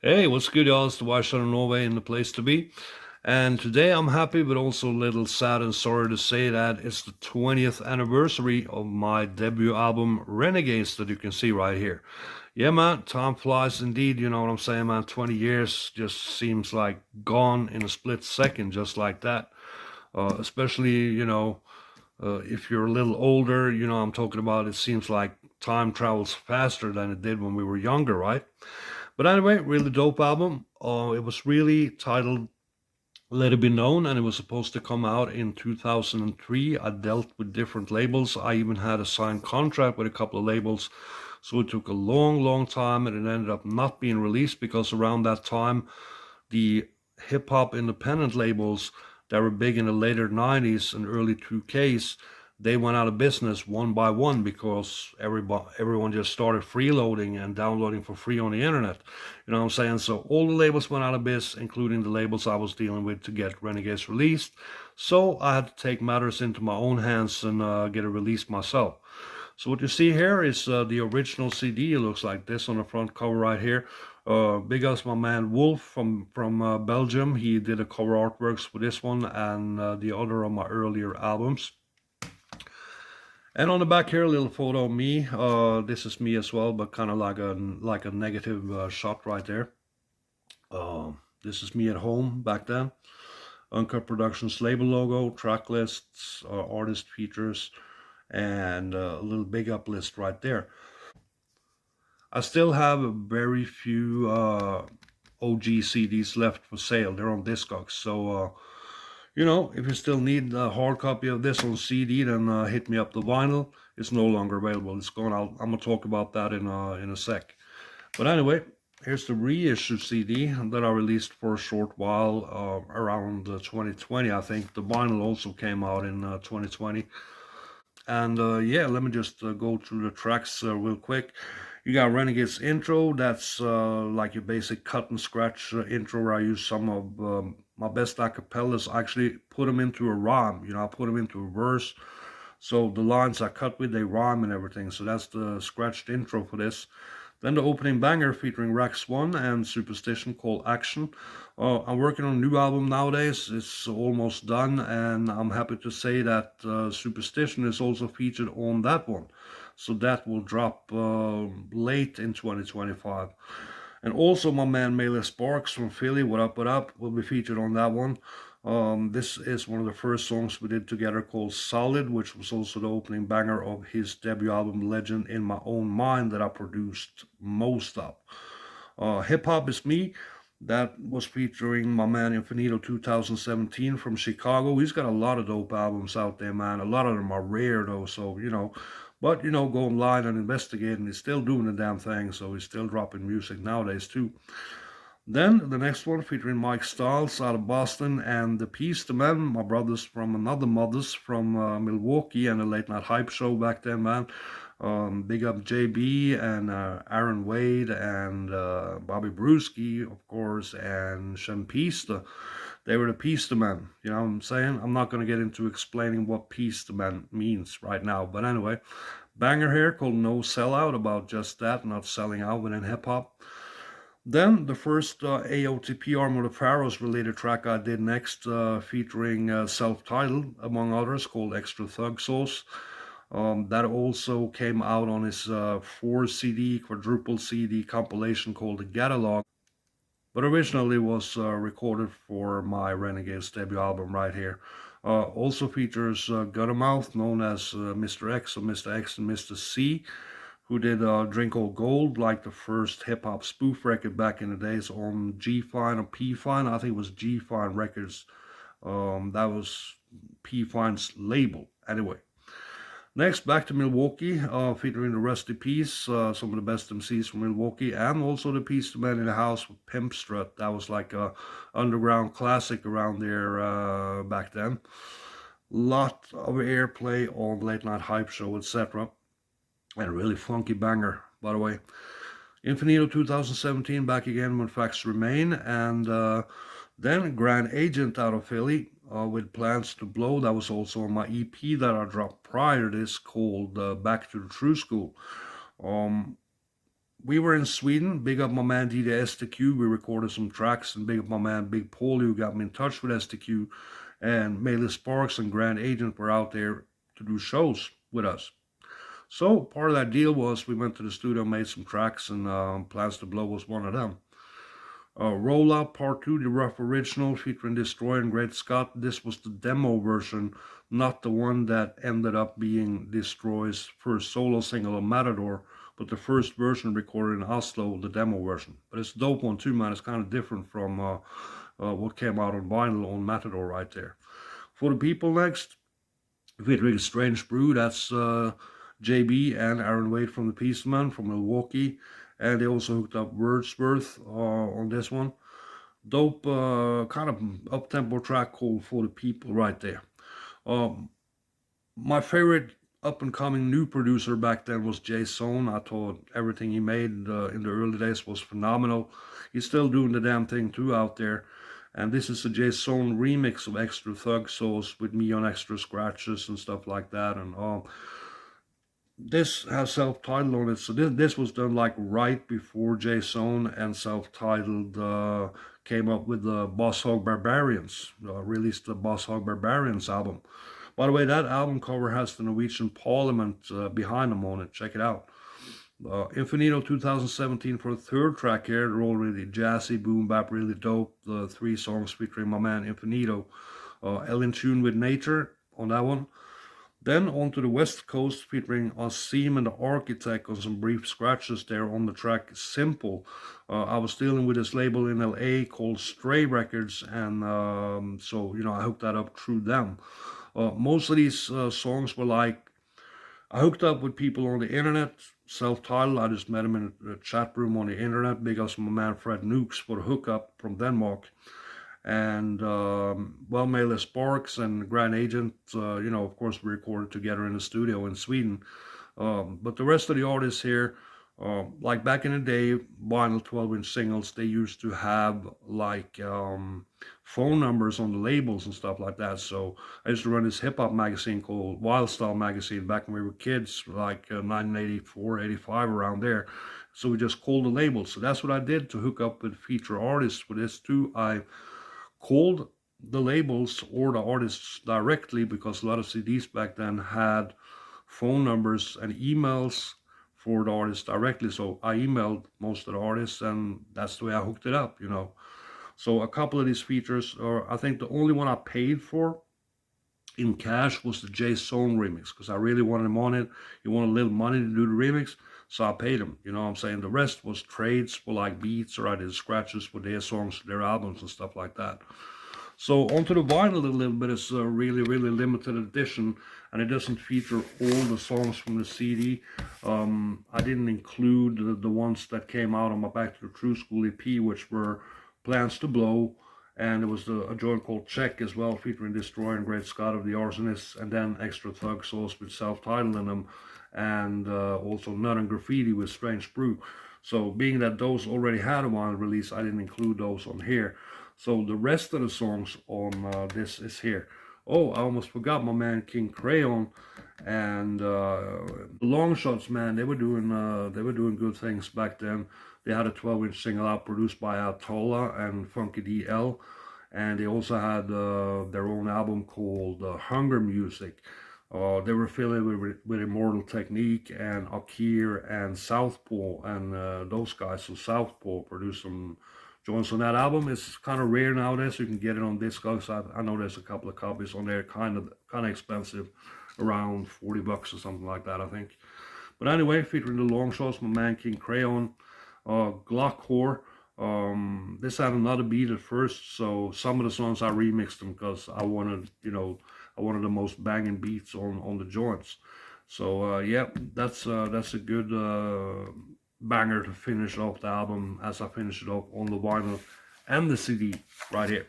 Hey, what's good, y'all? It's the Wash out of Norway and the place to be. And today I'm happy, but also a little sad and sorry to say that it's the 20th anniversary of my debut album, Renegades, that you can see right here. Yeah, man, time flies indeed. You know what I'm saying, man? 20 years just seems like gone in a split second, just like that. Especially, if you're a little older, I'm talking about it seems like time travels faster than it did when we were younger, right? But anyway, really dope album. It was really titled Let It Be Known, and it was supposed to come out in 2003. I dealt with different labels. I even had a signed contract with a couple of labels. So it took a long, long time, and it ended up not being released because around that time, the hip hop independent labels that were big in the later 90s and early 2Ks, they went out of business one by one because everyone just started freeloading and downloading for free on the internet. You know what I'm saying? So all the labels went out of business, including the labels I was dealing with to get Renegades released. So I had to take matters into my own hands and get it released myself. So what you see here is the original CD. It looks like this on the front cover right here. Big ups my man Wolf from Belgium. He did the cover artworks for this one and the other of my earlier albums. And on the back here, a little photo of me. This is me as well, but kind of like a negative shot right there. This is me at home back then. Uncut Productions label logo, track lists, artist features, and a little big up list right there. I still have a very few OG CDs left for sale. They're on Discogs. So, if you still need a hard copy of this on CD, then hit me up. The vinyl is no longer available. It's gone. I'm gonna talk about that in a sec. But anyway, here's the reissue CD that I released for a short while around 2020. I think the vinyl also came out in 2020. And yeah, let me just go through the tracks real quick. You got Renegade's intro. That's like your basic cut and scratch intro where I use some of my best acapellas. I actually put them into a rhyme. I put them into a verse. So the lines I cut with, they rhyme and everything. So that's the scratched intro for this. Then the opening banger featuring Rax One and Superstition called Action. I'm working on a new album nowadays. It's almost done, and I'm happy to say that Superstition is also featured on that one. So that will drop late in 2025. And also my man Mele Sparks from Philly, what up, will be featured on that one. This is one of the first songs we did together called Solid, which was also the opening banger of his debut album Legend in My Own Mind that I produced most of. Hip Hop is Me, that was featuring my man Infinito 2017 from Chicago. He's got a lot of dope albums out there, man. A lot of them are rare though, so but go online and investigate, and he's still doing the damn thing, so he's still dropping music nowadays too. Then the next one featuring Mike Styles out of Boston and the Peace the Men, my brothers from another mothers from Milwaukee and the Late Night Hype Show back then, man. Big up JB and Aaron Wade and Bobby Brewski, of course, and Shen Pista. They were the Peace the Men. You know what I'm saying? I'm not going to get into explaining what Peace the Men means right now, but anyway, banger here called No Sellout about just that, not selling out within hip hop. Then the first AOTP Arm of the Pharaohs related track I did next, featuring self-titled, among others, called Extra Thug Sauce. That also came out on his 4 CD, quadruple CD compilation called The Catalog, but originally was recorded for my Renegades debut album right here. Also features Guttermouth, known as Mr. X or Mr. X and Mr. C, who did Drink Old Gold, like the first hip hop spoof record back in the days on G Fine or P Fine. I think it was G Fine Records. That was P Fine's label. Anyway, next back to Milwaukee, featuring the Rusty Peace, some of the best MCs from Milwaukee, and also the Peace the Man in the House with Pimp Strut. That was like a underground classic around there back then. Lot of airplay on Late Night Hype Show, etc. And a really funky banger, by the way. Infinito 2017 back again when facts remain, and then Grand Agent out of Philly with Plans to Blow. That was also on my EP that I dropped prior to this called Back to the True School. Um, we were in Sweden. Big up my man DJ STQ. We recorded some tracks, and big up my man Big Paulie who got me in touch with STQ. And Melee Sparks and Grand Agent were out there to do shows with us. So part of that deal was we went to the studio, made some tracks, and Plans to Blow was one of them. Rollout Part 2, the rough original featuring Destroyer and Great Scott. This was the demo version, not the one that ended up being Destroy's first solo single on Matador, but the first version recorded in Oslo, the demo version. But it's a dope one too, man. It's kind of different from what came out on vinyl on Matador right there. For the People next, featuring Strange Brew, that's JB and Aaron Wade from the Peaceman from Milwaukee. And they also hooked up Wordsworth on this one. Dope, kind of up-tempo track called For the People right there. My favorite up-and-coming new producer back then was Jay Zone. I thought everything he made in the early days was phenomenal. He's still doing the damn thing too out there. And this is a Jay Zone remix of Extra Thug Souls with me on extra scratches and stuff like that. And this has self-titled on it, so this was done like right before Jay Zone and self-titled came up with the Boss Hog Barbarians, released the Boss Hog Barbarians album. By the way, that album cover has the Norwegian Parliament behind them on it. Check it out. Infinito 2017 for the third track here. They're all really jazzy, boom bap, really dope. The 3 songs featuring my man Infinito. El in Tune with Nature on that one. Then on to the West Coast, featuring Asim and the Architect on some brief scratches there on the track Simple. I was dealing with this label in LA called Stray Records, and so, you know, I hooked that up through them. Most of these songs were like, I hooked up with people on the internet, self-titled. I just met them in a chat room on the internet. Big ups to my man Fred Nukes for the hookup from Denmark. And well, Melee Sparks and Grand Agent, you know, of course, we recorded together in the studio in Sweden. But the rest of the artists here, like back in the day, vinyl 12-inch singles, they used to have like phone numbers on the labels and stuff like that. So I used to run this hip-hop magazine called Wild Style Magazine back when we were kids, like 1984, 85, around there. So we just called the labels. So that's what I did to hook up with feature artists with this too. I called the labels or the artists directly, because a lot of CDs back then had phone numbers and emails for the artists directly. So I emailed most of the artists, and that's the way I hooked it up, you know. So a couple of these features, or I think the only one I paid for in cash was the Jay Zone remix, because I really wanted him on it. He wanted a little money to do the remix, so I paid him, you know what I'm saying? The rest was trades for like beats, or I did scratches for their songs, their albums and stuff like that. So onto the vinyl a little bit. It's a really, really limited edition, and it doesn't feature all the songs from the CD. I didn't include the ones that came out on my Back to the True School EP, which were Plans to Blow, and there was a joint called Check as well, featuring Destroyer and Great Scott of the Arsonists, and then Extra Thug Souls with self-titled in them, and also Nut and Graffiti with Strange Brew. So being that those already had a vinyl release, I didn't include those on here. So the rest of the songs on this is here. Oh, I almost forgot my man King Crayon and the Long Shots, man. They were doing good things back then. They had a 12-inch single out produced by Atolla and Funky DL, and they also had their own album called Hunger Music. They were affiliated with Immortal Technique and Akir and Southpaw, and those guys. So Southpaw produced some joints on that album. It's kind of rare nowadays, so you can get it on Discogs. I know there's a couple of copies on there, kind of expensive, around $40 or something like that, I think. But anyway, featuring the Long Shots, my man King Crayon, Glock Whore. This had another beat at first, so some of the songs I remixed them because I wanted, you know, I wanted the most banging beats on the joints. So yeah, that's a good banger to finish off the album, as I finish it off on the vinyl and the CD right here.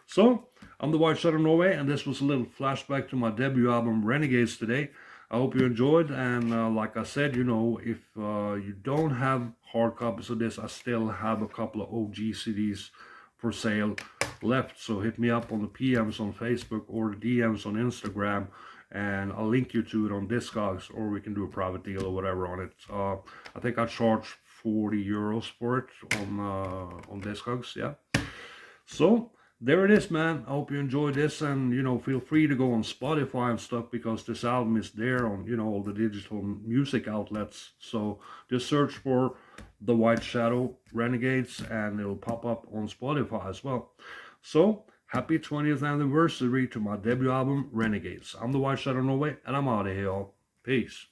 So I'm the White Shot of Norway, and this was a little flashback to my debut album Renegades today. I hope you enjoyed, and like I said, you know, if you don't have hard copies of this, I still have a couple of OG CDs for sale left, so hit me up on the PMs on Facebook or the DMs on Instagram, and I'll link you to it on Discogs, or we can do a private deal or whatever on it. I think I charge €40 for it on Discogs, yeah. So there it is, man. I hope you enjoyed this, and feel free to go on Spotify and stuff, because this album is there on all the digital music outlets. So just search for The White Shadow Renegades and it'll pop up on Spotify as well. So happy 20th anniversary to my debut album Renegades. I'm The White Shadow Norway, and I'm out of here, y'all. Peace.